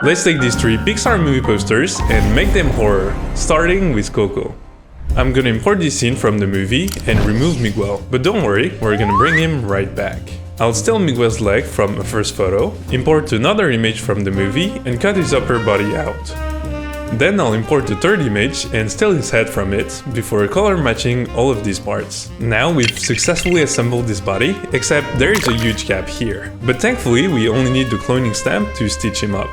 Let's take these 3 Pixar movie posters and make them horror, starting with Coco. I'm gonna import this scene from the movie and remove Miguel, but don't worry, we're gonna bring him right back. I'll steal Miguel's leg from a first photo, import another image from the movie and cut his upper body out. Then I'll import the third image and steal his head from it, before color matching all of these parts. Now we've successfully assembled this body, except there is a huge gap here. But thankfully we only need the cloning stamp to stitch him up.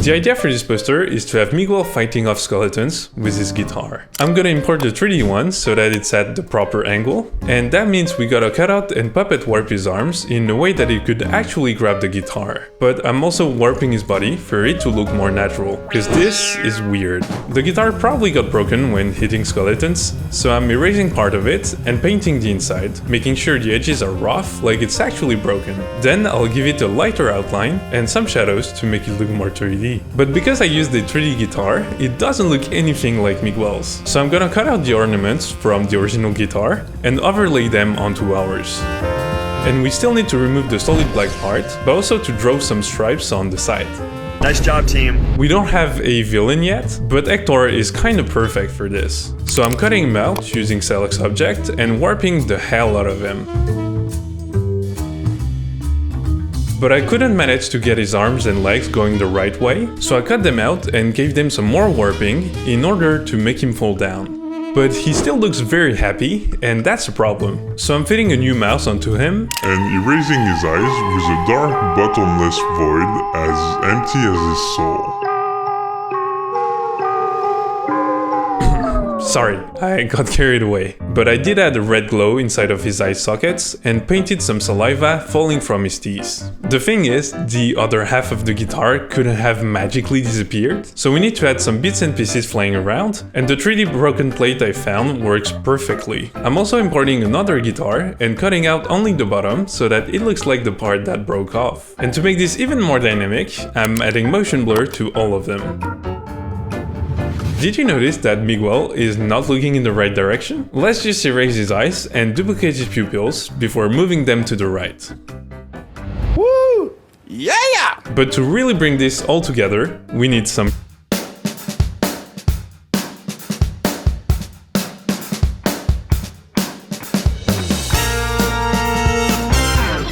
The idea for this poster is to have Miguel fighting off skeletons with his guitar. I'm gonna import the 3D one so that it's at the proper angle, and that means we gotta cut out and puppet warp his arms in a way that he could actually grab the guitar. But I'm also warping his body for it to look more natural, because this is weird. The guitar probably got broken when hitting skeletons, so I'm erasing part of it and painting the inside, making sure the edges are rough like it's actually broken. Then I'll give it a lighter outline and some shadows to make it look more 3D. But because I used the 3D guitar, it doesn't look anything like Miguel's. So I'm gonna cut out the ornaments from the original guitar and overlay them onto ours. And we still need to remove the solid black part, but also to draw some stripes on the side. Nice job, team. We don't have a villain yet, but Hector is kinda perfect for this. So I'm cutting him out using Select Object and warping the hell out of him. But I couldn't manage to get his arms and legs going the right way, so I cut them out and gave them some more warping in order to make him fall down. But he still looks very happy, and that's a problem. So I'm fitting a new mouse onto him and erasing his eyes with a dark bottomless void as empty as his soul. Sorry, I got carried away. But I did add a red glow inside of his eye sockets and painted some saliva falling from his teeth. The thing is, the other half of the guitar couldn't have magically disappeared, so we need to add some bits and pieces flying around, and the 3D broken plate I found works perfectly. I'm also importing another guitar and cutting out only the bottom so that it looks like the part that broke off. And to make this even more dynamic, I'm adding motion blur to all of them. Did you notice that Miguel is not looking in the right direction? Let's just erase his eyes and duplicate his pupils before moving them to the right. Woo! Yeah! But to really bring this all together, we need some.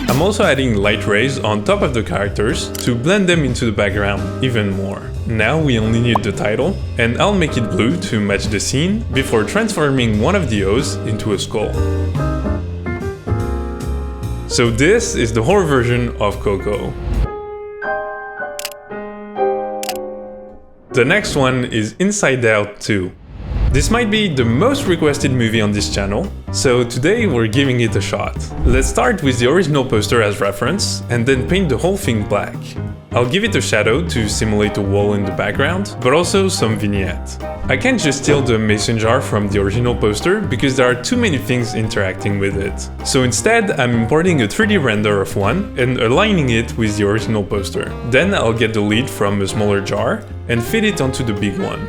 I'm also adding light rays on top of the characters to blend them into the background even more. Now we only need the title, and I'll make it blue to match the scene before transforming one of the O's into a skull. So this is the horror version of Coco. The next one is Inside Out 2. This might be the most requested movie on this channel, so today we're giving it a shot. Let's start with the original poster as reference, and then paint the whole thing black. I'll give it a shadow to simulate a wall in the background, but also some vignette. I can't just steal the mason jar from the original poster because there are too many things interacting with it. So instead, I'm importing a 3D render of one and aligning it with the original poster. Then I'll get the lid from a smaller jar and fit it onto the big one.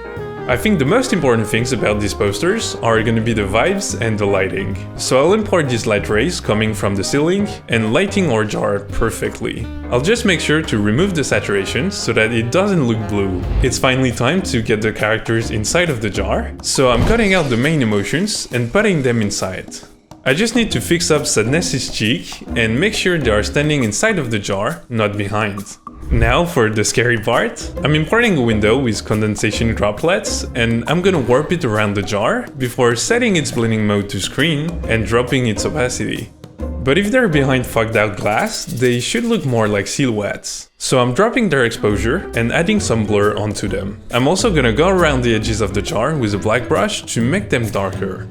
I think the most important things about these posters are gonna be the vibes and the lighting. So I'll import these light rays coming from the ceiling and lighting our jar perfectly. I'll just make sure to remove the saturation so that it doesn't look blue. It's finally time to get the characters inside of the jar, so I'm cutting out the main emotions and putting them inside. I just need to fix up Sadness's cheek and make sure they are standing inside of the jar, not behind. Now for the scary part, I'm importing a window with condensation droplets and I'm gonna warp it around the jar before setting its blending mode to screen and dropping its opacity. But if they're behind fogged out glass, they should look more like silhouettes. So I'm dropping their exposure and adding some blur onto them. I'm also gonna go around the edges of the jar with a black brush to make them darker.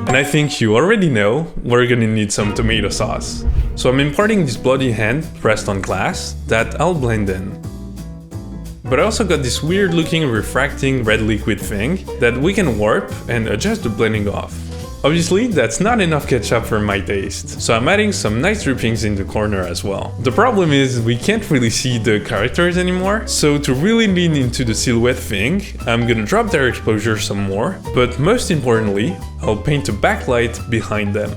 And I think you already know, we're gonna need some tomato sauce. So I'm importing this bloody hand pressed on glass that I'll blend in. But I also got this weird looking refracting red liquid thing that we can warp and adjust the blending off. Obviously, that's not enough ketchup for my taste, so I'm adding some nice drippings in the corner as well. The problem is we can't really see the characters anymore, so to really lean into the silhouette thing, I'm gonna drop their exposure some more, but most importantly, I'll paint a backlight behind them.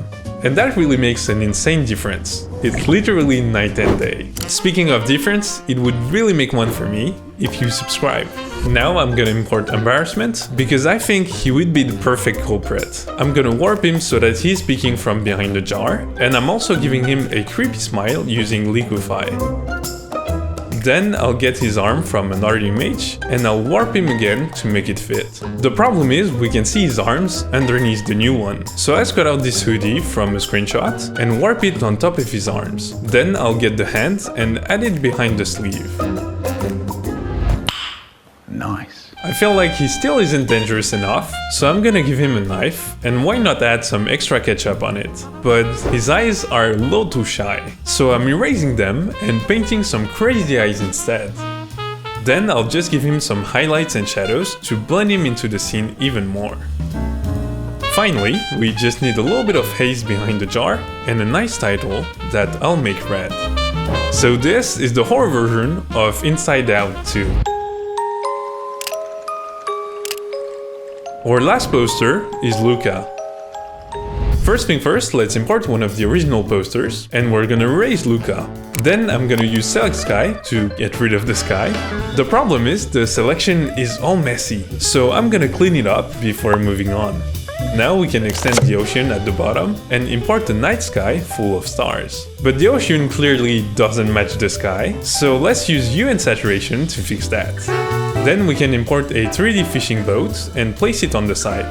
And that really makes an insane difference. It's literally night and day. Speaking of difference, it would really make one for me if you subscribe. Now I'm gonna import embarrassment because I think he would be the perfect culprit. I'm gonna warp him so that he's speaking from behind the jar, and I'm also giving him a creepy smile using liquify. Then I'll get his arm from another image and I'll warp him again to make it fit. The problem is we can see his arms underneath the new one. So let's cut out this hoodie from a screenshot and warp it on top of his arms. Then I'll get the hand and add it behind the sleeve. Nice. I feel like he still isn't dangerous enough, so I'm gonna give him a knife, and why not add some extra ketchup on it. But his eyes are a little too shy, so I'm erasing them and painting some crazy eyes instead. Then I'll just give him some highlights and shadows to blend him into the scene even more. Finally, we just need a little bit of haze behind the jar and a nice title that I'll make red. So this is the horror version of Inside Out 2. Our last poster is Luca. First thing first, let's import one of the original posters, and we're gonna erase Luca. Then I'm gonna use Select Sky to get rid of the sky. The problem is the selection is all messy, so I'm gonna clean it up before moving on. Now we can extend the ocean at the bottom and import the night sky full of stars. But the ocean clearly doesn't match the sky, so let's use hue and saturation to fix that. Then we can import a 3D fishing boat and place it on the side.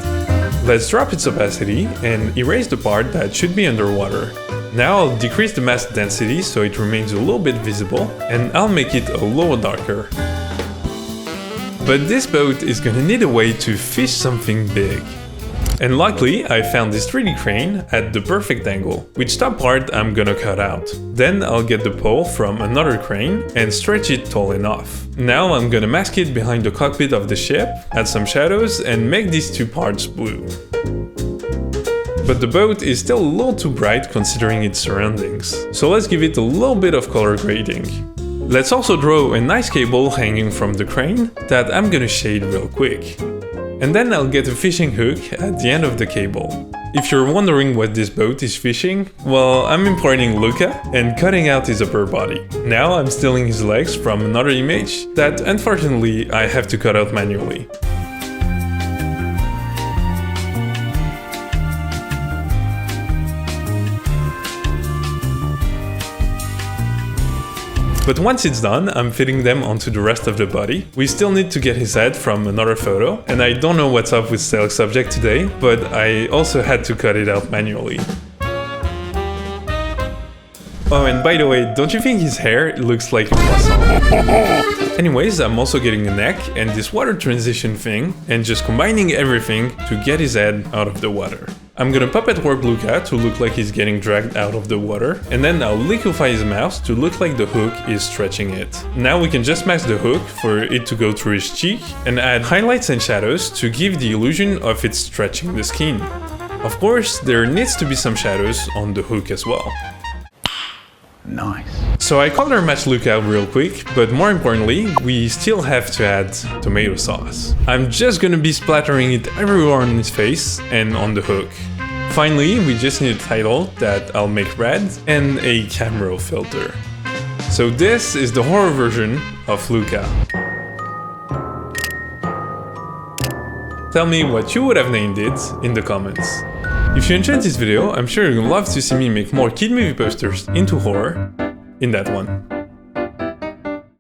Let's drop its opacity and erase the part that should be underwater. Now I'll decrease the mask density so it remains a little bit visible, and I'll make it a little darker. But this boat is gonna need a way to fish something big. And luckily, I found this 3D crane at the perfect angle, which top part I'm gonna cut out. Then I'll get the pole from another crane and stretch it tall enough. Now I'm gonna mask it behind the cockpit of the ship, add some shadows and make these two parts blue. But the boat is still a little too bright considering its surroundings, so let's give it a little bit of color grading. Let's also draw a nice cable hanging from the crane that I'm gonna shade real quick. And then I'll get a fishing hook at the end of the cable. If you're wondering what this boat is fishing, well, I'm importing Luca and cutting out his upper body. Now I'm stealing his legs from another image that unfortunately I have to cut out manually. But once it's done, I'm fitting them onto the rest of the body. We still need to get his head from another photo, and I don't know what's up with Select Subject today, but I also had to cut it out manually. Oh, and by the way, don't you think his hair looks like a croissant? Anyways, I'm also getting a neck and this water transition thing, and just combining everything to get his head out of the water. I'm gonna puppet warp Luca to look like he's getting dragged out of the water, and then I'll liquefy his mouth to look like the hook is stretching it. Now we can just mask the hook for it to go through his cheek, and add highlights and shadows to give the illusion of it stretching the skin. Of course, there needs to be some shadows on the hook as well. Nice. So I color match Luca real quick, but more importantly, we still have to add tomato sauce. I'm just gonna be splattering it everywhere on his face and on the hook. Finally, we just need a title that I'll make red and a camera filter. So this is the horror version of Luca. Tell me what you would have named it in the comments. If you enjoyed this video, I'm sure you'll love to see me make more kid movie posters into horror in that one.